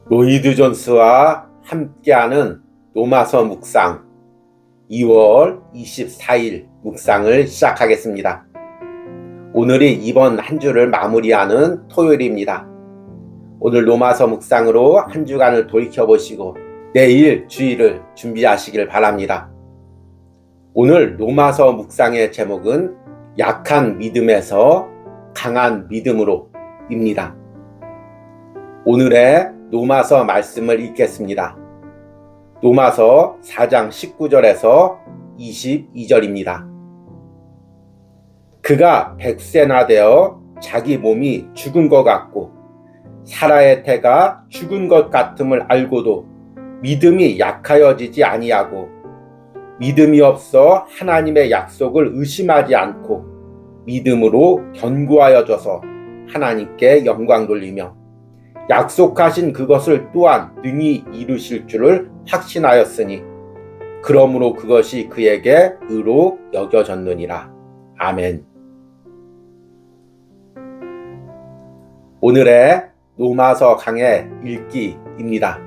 로이드 존스와 함께하는 로마서 묵상 2월 24일 묵상을 시작하겠습니다. 오늘이 이번 한 주를 마무리하는 토요일입니다. 오늘 로마서 묵상으로 한 주간을 돌이켜보시고 내일 주일을 준비하시길 바랍니다. 오늘 로마서 묵상의 제목은 약한 믿음에서 강한 믿음으로 입니다. 오늘의 로마서 말씀을 읽겠습니다. 로마서 4장 19절에서 22절입니다. 그가 백세나 되어 자기 몸이 죽은 것 같고 사라의 태가 죽은 것 같음을 알고도 믿음이 약하여지지 아니하고 믿음이 없어 하나님의 약속을 의심하지 않고 믿음으로 견고하여져서 하나님께 영광 돌리며 약속하신 그것을 또한 능히 이루실 줄을 확신하였으니 그러므로 그것이 그에게 의로 여겨졌느니라. 아멘. 오늘의 로마서 강의 읽기입니다.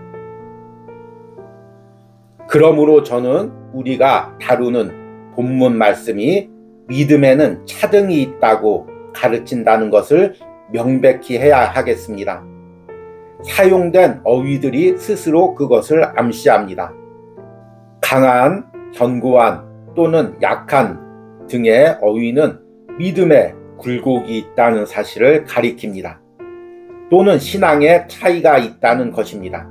그러므로 저는 우리가 다루는 본문 말씀이 믿음에는 차등이 있다고 가르친다는 것을 명백히 해야 하겠습니다. 사용된 어휘들이 스스로 그것을 암시합니다. 강한, 견고한 또는 약한 등의 어휘는 믿음에 굴곡이 있다는 사실을 가리킵니다. 또는 신앙에 차이가 있다는 것입니다.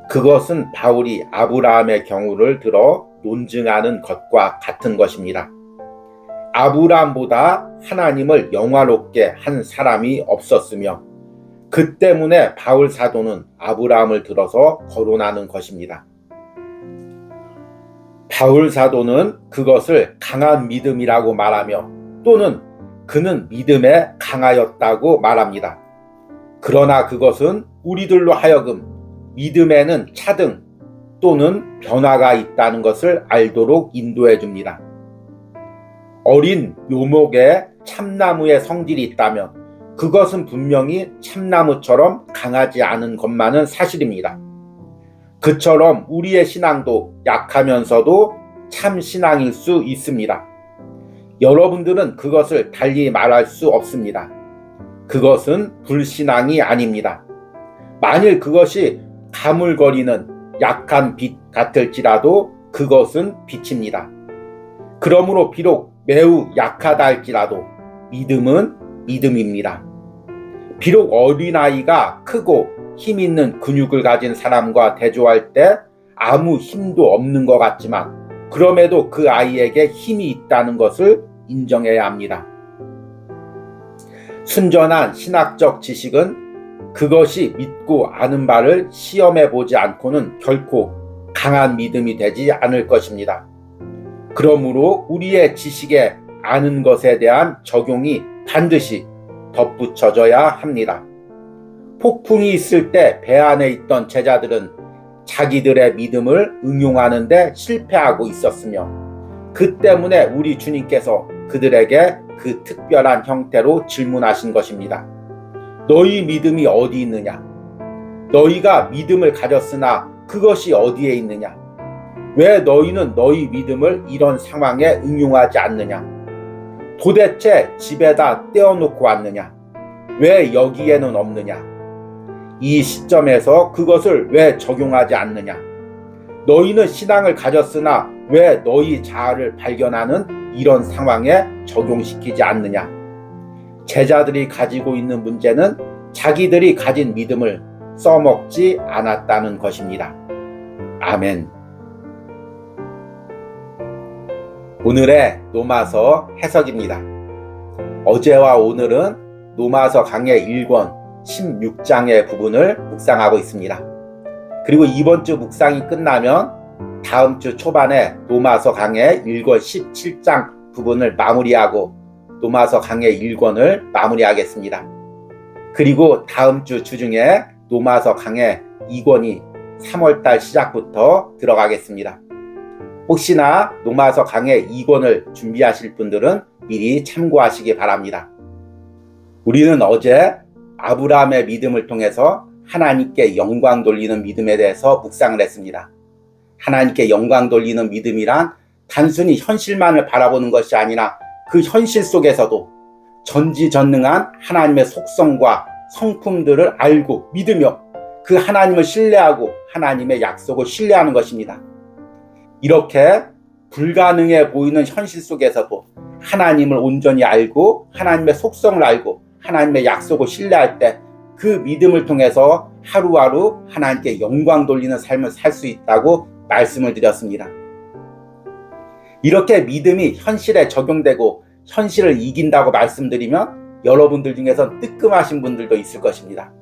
그것은 바울이 아브라함의 경우를 들어 논증하는 것과 같은 것입니다. 아브라함보다 하나님을 영화롭게 한 사람이 없었으며 그 때문에 바울 사도는 아브라함을 들어서 거론하는 것입니다. 바울 사도는 그것을 강한 믿음이라고 말하며 또는 그는 믿음에 강하였다고 말합니다. 그러나 그것은 우리들로 하여금 믿음에는 차등 또는 변화가 있다는 것을 알도록 인도해 줍니다. 어린 묘목에 참나무의 성질이 있다면 그것은 분명히 참나무처럼 강하지 않은 것만은 사실입니다. 그처럼 우리의 신앙도 약하면서도 참 신앙일 수 있습니다. 여러분들은 그것을 달리 말할 수 없습니다. 그것은 불신앙이 아닙니다. 만일 그것이 가물거리는 약한 빛 같을지라도 그것은 빛입니다. 그러므로 비록 매우 약하다 할지라도 믿음은 믿음입니다. 비록 어린아이가 크고 힘 있는 근육을 가진 사람과 대조할 때 아무 힘도 없는 것 같지만 그럼에도 그 아이에게 힘이 있다는 것을 인정해야 합니다. 순전한 신학적 지식은 그것이 믿고 아는 바를 시험해 보지 않고는 결코 강한 믿음이 되지 않을 것입니다. 그러므로 우리의 지식에 아는 것에 대한 적용이 반드시 덧붙여져야 합니다. 폭풍이 있을 때 배 안에 있던 제자들은 자기들의 믿음을 응용하는 데 실패하고 있었으며 그 때문에 우리 주님께서 그들에게 그 특별한 형태로 질문하신 것입니다. 너희 믿음이 어디 있느냐? 너희가 믿음을 가졌으나 그것이 어디에 있느냐? 왜 너희는 너희 믿음을 이런 상황에 응용하지 않느냐? 도대체 집에다 떼어놓고 왔느냐? 왜 여기에는 없느냐? 이 시점에서 그것을 왜 적용하지 않느냐? 너희는 신앙을 가졌으나 왜 너희 자아를 발견하는 이런 상황에 적용시키지 않느냐? 제자들이 가지고 있는 문제는 자기들이 가진 믿음을 써먹지 않았다는 것입니다. 아멘. 오늘의 로마서 해석입니다. 어제와 오늘은 로마서 강의 1권 16장의 부분을 묵상하고 있습니다. 그리고 이번 주 묵상이 끝나면 다음 주 초반에 로마서 강의 1권 17장 부분을 마무리하고 로마서 강의 1권을 마무리하겠습니다. 그리고 다음 주 주중에 로마서 강의 2권이 3월달 시작부터 들어가겠습니다. 혹시나 로마서 강의 2권을 준비하실 분들은 미리 참고하시기 바랍니다. 우리는 어제 아브라함의 믿음을 통해서 하나님께 영광 돌리는 믿음에 대해서 묵상을 했습니다. 하나님께 영광 돌리는 믿음이란 단순히 현실만을 바라보는 것이 아니라 그 현실 속에서도 전지전능한 하나님의 속성과 성품들을 알고 믿으며 그 하나님을 신뢰하고 하나님의 약속을 신뢰하는 것입니다. 이렇게 불가능해 보이는 현실 속에서도 하나님을 온전히 알고 하나님의 속성을 알고 하나님의 약속을 신뢰할 때 그 믿음을 통해서 하루하루 하나님께 영광 돌리는 삶을 살 수 있다고 말씀을 드렸습니다. 이렇게 믿음이 현실에 적용되고 현실을 이긴다고 말씀드리면 여러분들 중에서 뜨끔하신 분들도 있을 것입니다.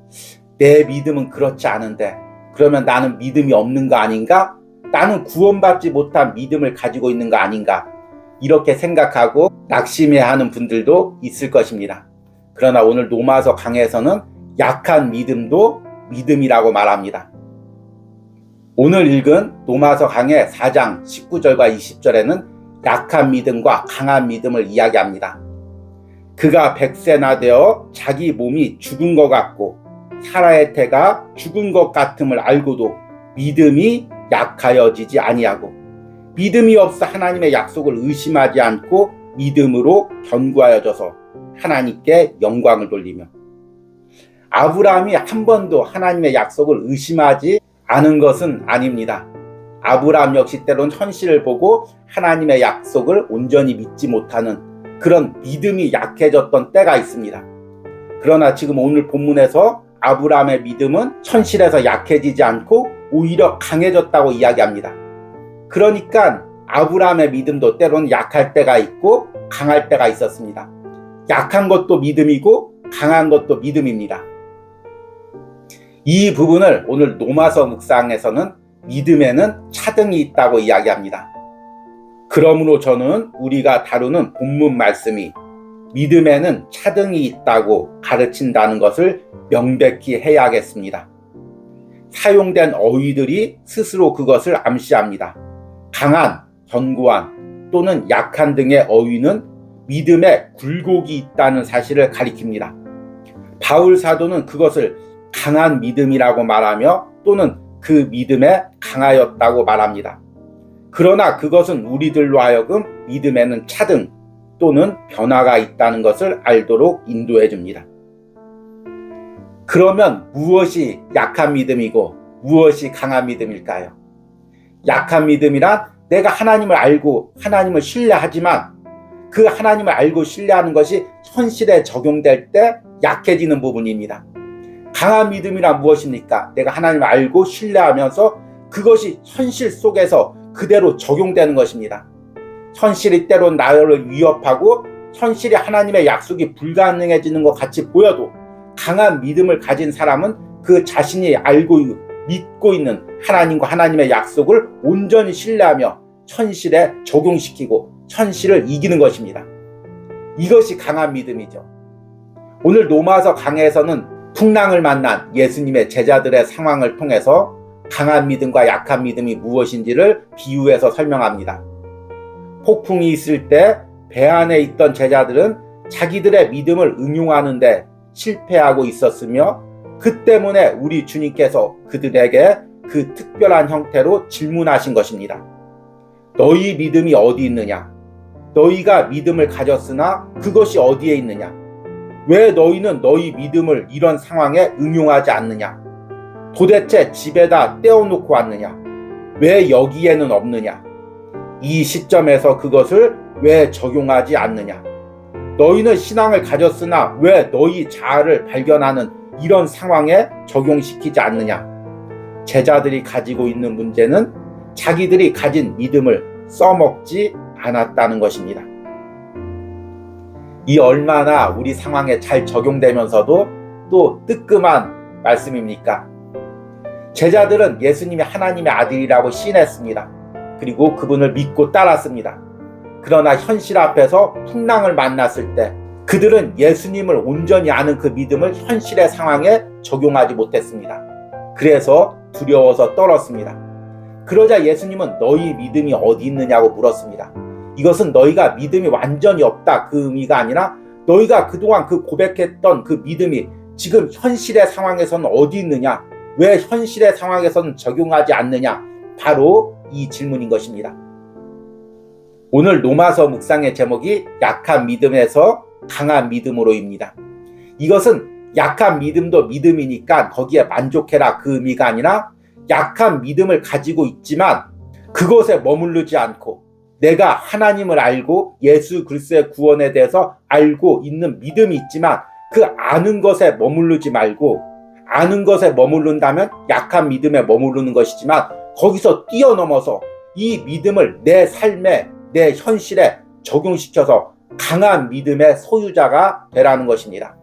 내 믿음은 그렇지 않은데 그러면 나는 믿음이 없는 거 아닌가? 나는 구원받지 못한 믿음을 가지고 있는 거 아닌가? 이렇게 생각하고 낙심해하는 분들도 있을 것입니다. 그러나 오늘 로마서 강해에서는 약한 믿음도 믿음이라고 말합니다. 오늘 읽은 로마서 강해 4장 19절과 20절에는 약한 믿음과 강한 믿음을 이야기합니다. 그가 백세나 되어 자기 몸이 죽은 것 같고 사라의 태가 죽은 것 같음을 알고도 믿음이 약하여지지 아니하고 믿음이 없어 하나님의 약속을 의심하지 않고 믿음으로 견고하여져서 하나님께 영광을 돌리며 아브라함이 한 번도 하나님의 약속을 의심하지 않은 것은 아닙니다. 아브라함 역시 때론 현실을 보고 하나님의 약속을 온전히 믿지 못하는 그런 믿음이 약해졌던 때가 있습니다. 그러나 지금 오늘 본문에서 아브라함의 믿음은 현실에서 약해지지 않고 오히려 강해졌다고 이야기합니다. 그러니까 아브라함의 믿음도 때로는 약할 때가 있고 강할 때가 있었습니다. 약한 것도 믿음이고 강한 것도 믿음입니다. 이 부분을 오늘 로마서 묵상에서는 믿음에는 차등이 있다고 이야기합니다. 그러므로 저는 우리가 다루는 본문 말씀이 믿음에는 차등이 있다고 가르친다는 것을 명백히 해야겠습니다. 사용된 어휘들이 스스로 그것을 암시합니다. 강한, 견고한 또는 약한 등의 어휘는 믿음에 굴곡이 있다는 사실을 가리킵니다. 바울 사도는 그것을 강한 믿음이라고 말하며 또는 그 믿음에 강하였다고 말합니다. 그러나 그것은 우리들로 하여금 믿음에는 차등 또는 변화가 있다는 것을 알도록 인도해 줍니다. 그러면 무엇이 약한 믿음이고 무엇이 강한 믿음일까요? 약한 믿음이란 내가 하나님을 알고 하나님을 신뢰하지만 그 하나님을 알고 신뢰하는 것이 현실에 적용될 때 약해지는 부분입니다. 강한 믿음이란 무엇입니까? 내가 하나님을 알고 신뢰하면서 그것이 현실 속에서 그대로 적용되는 것입니다. 현실이 때론 나를 위협하고 현실이 하나님의 약속이 불가능해지는 것 같이 보여도 강한 믿음을 가진 사람은 그 자신이 알고 믿고 있는 하나님과 하나님의 약속을 온전히 신뢰하며 현실에 적용시키고 현실을 이기는 것입니다. 이것이 강한 믿음이죠. 오늘 로마서 강해에서는 풍랑을 만난 예수님의 제자들의 상황을 통해서 강한 믿음과 약한 믿음이 무엇인지를 비유해서 설명합니다. 폭풍이 있을 때 배 안에 있던 제자들은 자기들의 믿음을 응용하는데 실패하고 있었으며 그 때문에 우리 주님께서 그들에게 그 특별한 형태로 질문하신 것입니다. 너희 믿음이 어디 있느냐? 너희가 믿음을 가졌으나 그것이 어디에 있느냐? 왜 너희는 너희 믿음을 이런 상황에 응용하지 않느냐? 도대체 집에다 떼어놓고 왔느냐? 왜 여기에는 없느냐? 이 시점에서 그것을 왜 적용하지 않느냐? 너희는 신앙을 가졌으나 왜 너희 자아를 발견하는 이런 상황에 적용시키지 않느냐? 제자들이 가지고 있는 문제는 자기들이 가진 믿음을 써먹지 않았다는 것입니다. 이 얼마나 우리 상황에 잘 적용되면서도 또 뜨끔한 말씀입니까? 제자들은 예수님이 하나님의 아들이라고 시인했습니다. 그리고 그분을 믿고 따랐습니다. 그러나 현실 앞에서 풍랑을 만났을 때 그들은 예수님을 온전히 아는 그 믿음을 현실의 상황에 적용하지 못했습니다. 그래서 두려워서 떨었습니다. 그러자 예수님은 너희 믿음이 어디 있느냐고 물었습니다. 이것은 너희가 믿음이 완전히 없다 그 의미가 아니라 너희가 그동안 그 고백했던 그 믿음이 지금 현실의 상황에서는 어디 있느냐? 왜 현실의 상황에서는 적용하지 않느냐? 바로 이 질문인 것입니다. 오늘 로마서 묵상의 제목이 약한 믿음에서 강한 믿음으로입니다. 이것은 약한 믿음도 믿음이니까 거기에 만족해라 그 의미가 아니라 약한 믿음을 가지고 있지만 그것에 머무르지 않고 내가 하나님을 알고 예수 그리스도의 구원에 대해서 알고 있는 믿음이 있지만 그 아는 것에 머무르지 말고 아는 것에 머무른다면 약한 믿음에 머무르는 것이지만 거기서 뛰어넘어서 이 믿음을 내 삶에 내 현실에 적용시켜서 강한 믿음의 소유자가 되라는 것입니다.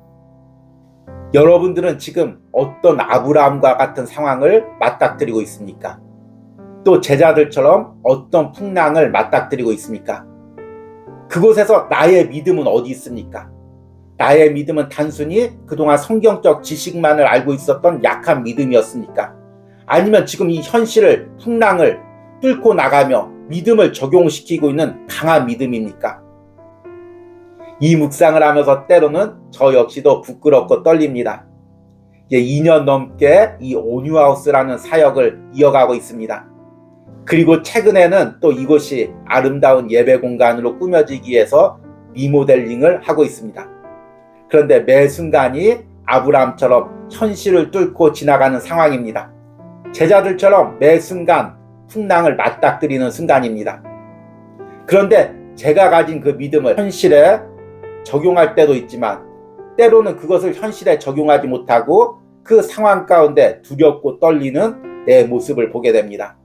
여러분들은 지금 어떤 아브라함과 같은 상황을 맞닥뜨리고 있습니까? 또 제자들처럼 어떤 풍랑을 맞닥뜨리고 있습니까? 그곳에서 나의 믿음은 어디 있습니까? 나의 믿음은 단순히 그동안 성경적 지식만을 알고 있었던 약한 믿음이었습니까? 아니면 지금 이 현실을 풍랑을 뚫고 나가며 믿음을 적용시키고 있는 강한 믿음입니까? 이 묵상을 하면서 때로는 저 역시도 부끄럽고 떨립니다. 이제 2년 넘게 이 온유하우스라는 사역을 이어가고 있습니다. 그리고 최근에는 또 이곳이 아름다운 예배 공간으로 꾸며지기 위해서 리모델링을 하고 있습니다. 그런데 매 순간이 아브라함처럼 현실을 뚫고 지나가는 상황입니다. 제자들처럼 매 순간 풍랑을 맞닥뜨리는 순간입니다. 그런데 제가 가진 그 믿음을 현실에 적용할 때도 있지만 때로는 그것을 현실에 적용하지 못하고 그 상황 가운데 두렵고 떨리는 내 모습을 보게 됩니다.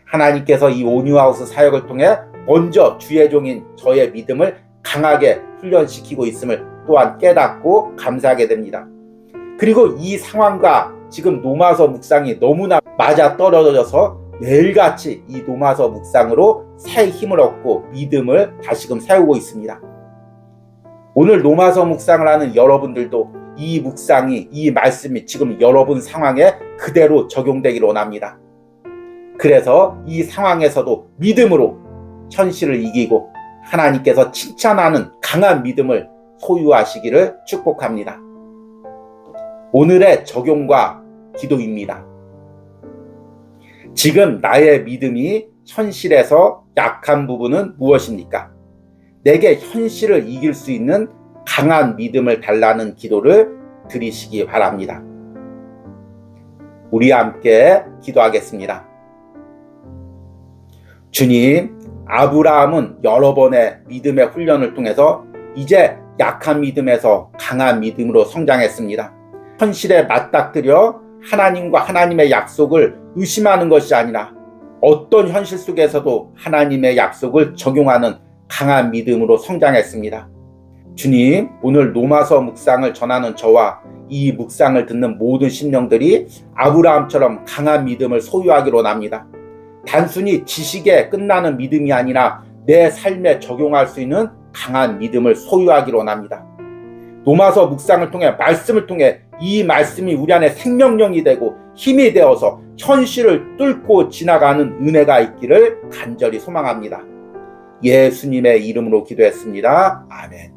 하나님께서 이 온유하우스 사역을 통해 먼저 주의 종인 저의 믿음을 강하게 훈련시키고 있음을 또한 깨닫고 감사하게 됩니다. 그리고 이 상황과 지금 로마서 묵상이 너무나 맞아떨어져서 매일같이 이 로마서 묵상으로 새 힘을 얻고 믿음을 다시금 세우고 있습니다. 오늘 로마서 묵상을 하는 여러분들도 이 묵상이, 이 말씀이 지금 여러분 상황에 그대로 적용되기를 원합니다. 그래서 이 상황에서도 믿음으로 현실을 이기고 하나님께서 칭찬하는 강한 믿음을 소유하시기를 축복합니다. 오늘의 적용과 기도입니다. 지금 나의 믿음이 현실에서 약한 부분은 무엇입니까? 내게 현실을 이길 수 있는 강한 믿음을 달라는 기도를 드리시기 바랍니다. 우리 함께 기도하겠습니다. 주님, 아브라함은 여러 번의 믿음의 훈련을 통해서 이제 약한 믿음에서 강한 믿음으로 성장했습니다. 현실에 맞닥뜨려 하나님과 하나님의 약속을 의심하는 것이 아니라 어떤 현실 속에서도 하나님의 약속을 적용하는 강한 믿음으로 성장했습니다. 주님, 오늘 로마서 묵상을 전하는 저와 이 묵상을 듣는 모든 심령들이 아브라함처럼 강한 믿음을 소유하기로 원합니다. 단순히 지식에 끝나는 믿음이 아니라 내 삶에 적용할 수 있는 강한 믿음을 소유하기로 원합니다. 로마서 묵상을 통해 말씀을 통해 이 말씀이 우리 안에 생명력이 되고 힘이 되어서 현실을 뚫고 지나가는 은혜가 있기를 간절히 소망합니다. 예수님의 이름으로 기도했습니다. 아멘.